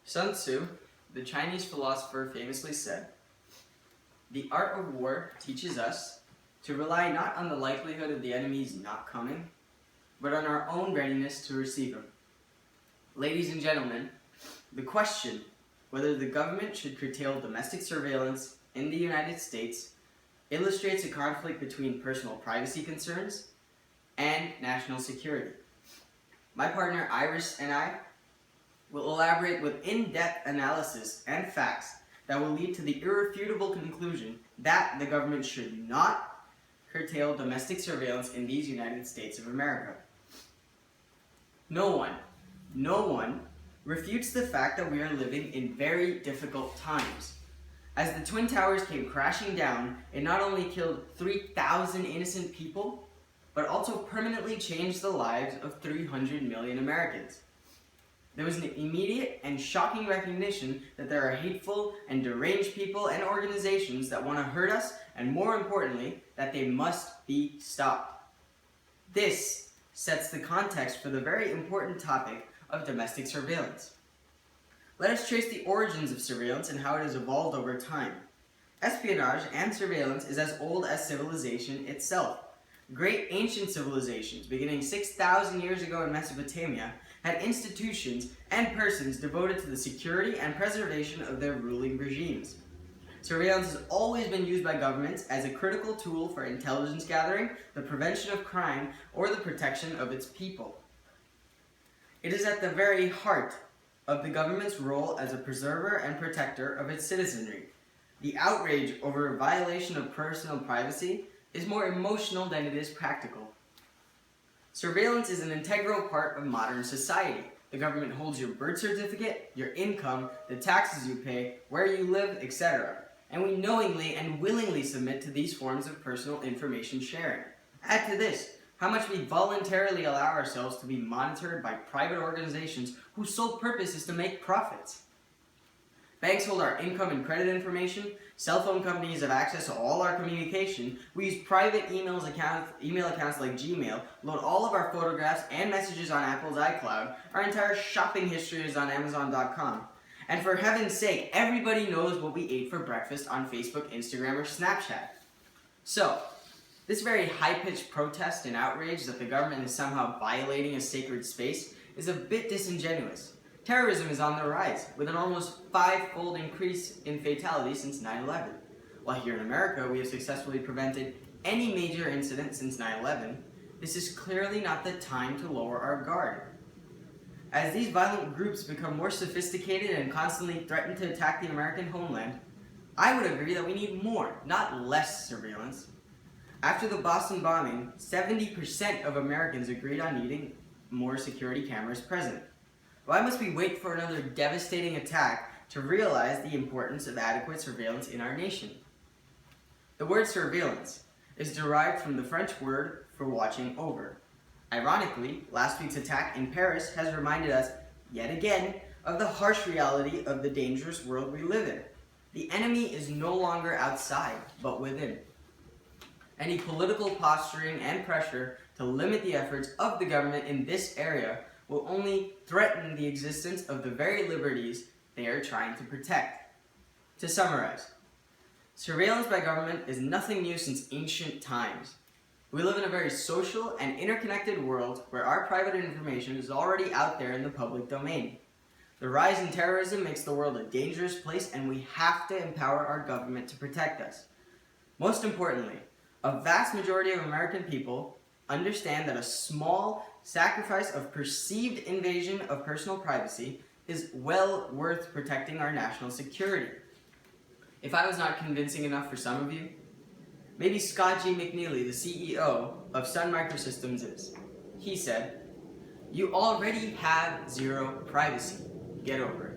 Sun Tzu, the Chinese philosopher, famously said, "The art of war teaches us to rely not on the likelihood of the enemy's not coming, but on our own readiness to receive him." Ladies and gentlemen, the question whether the government should curtail domestic surveillance in the United States illustrates a conflict between personal privacy concerns and national security. My partner Iris and I will elaborate with in-depth analysis and facts that will lead to the irrefutable conclusion that the government should not curtail domestic surveillance in these United States of America. No one refutes the fact that we are living in very difficult times. As the Twin Towers came crashing down, it not only killed 3,000 innocent people, but also permanently changed the lives of 300 million Americans. There was an immediate and shocking recognition that there are hateful and deranged people and organizations that want to hurt us, and more importantly, that they must be stopped. This sets the context for the very important topic of domestic surveillance. Let us trace the origins of surveillance and how it has evolved over time. Espionage and surveillance is as old as civilization itself. Great ancient civilizations, beginning 6,000 years ago in Mesopotamia, had institutions and persons devoted to the security and preservation of their ruling regimes. Surveillance has always been used by governments as a critical tool for intelligence gathering, the prevention of crime, or the protection of its people. It is at the very heart of the government's role as a preserver and protector of its citizenry. The outrage over a violation of personal privacy is more emotional than it is practical. Surveillance is an integral part of modern society. The government holds your birth certificate, your income, the taxes you pay, where you live, etc. And we knowingly and willingly submit to these forms of personal information sharing. Add to this how much we voluntarily allow ourselves to be monitored by private organizations whose sole purpose is to make profits. Banks hold our income and credit information. Cell phone companies have access to all our communication. We use private email accounts like Gmail, load all of our photographs and messages on Apple's iCloud. Our entire shopping history is on Amazon.com. And for heaven's sake, everybody knows what we ate for breakfast on Facebook, Instagram, or Snapchat. So, this very high-pitched protest and outrage that the government is somehow violating a sacred space is a bit disingenuous. Terrorism is on the rise, with an almost five-fold increase in fatalities since 9/11. While here in America we have successfully prevented any major incident since 9/11, this is clearly not the time to lower our guard. As these violent groups become more sophisticated and constantly threaten to attack the American homeland, I would agree that we need more, not less surveillance. After the Boston bombing, 70% of Americans agreed on needing more security cameras present. Why must we wait for another devastating attack to realize the importance of adequate surveillance in our nation? The word surveillance is derived from the French word for watching over. Ironically, last week's attack in Paris has reminded us, yet again, of the harsh reality of the dangerous world we live in. The enemy is no longer outside, but within. Any political posturing and pressure to limit the efforts of the government in this area will only threaten the existence of the very liberties they are trying to protect. To summarize, surveillance by government is nothing new since ancient times. We live in a very social and interconnected world where our private information is already out there in the public domain. The rise in terrorism makes the world a dangerous place, and we have to empower our government to protect us. Most importantly, a vast majority of American people understand that a small sacrifice of perceived invasion of personal privacy is well worth protecting our national security. If I was not convincing enough for some of you, maybe Scott G. McNeely, the CEO of Sun Microsystems, is. He said, "You already have zero privacy. Get over it."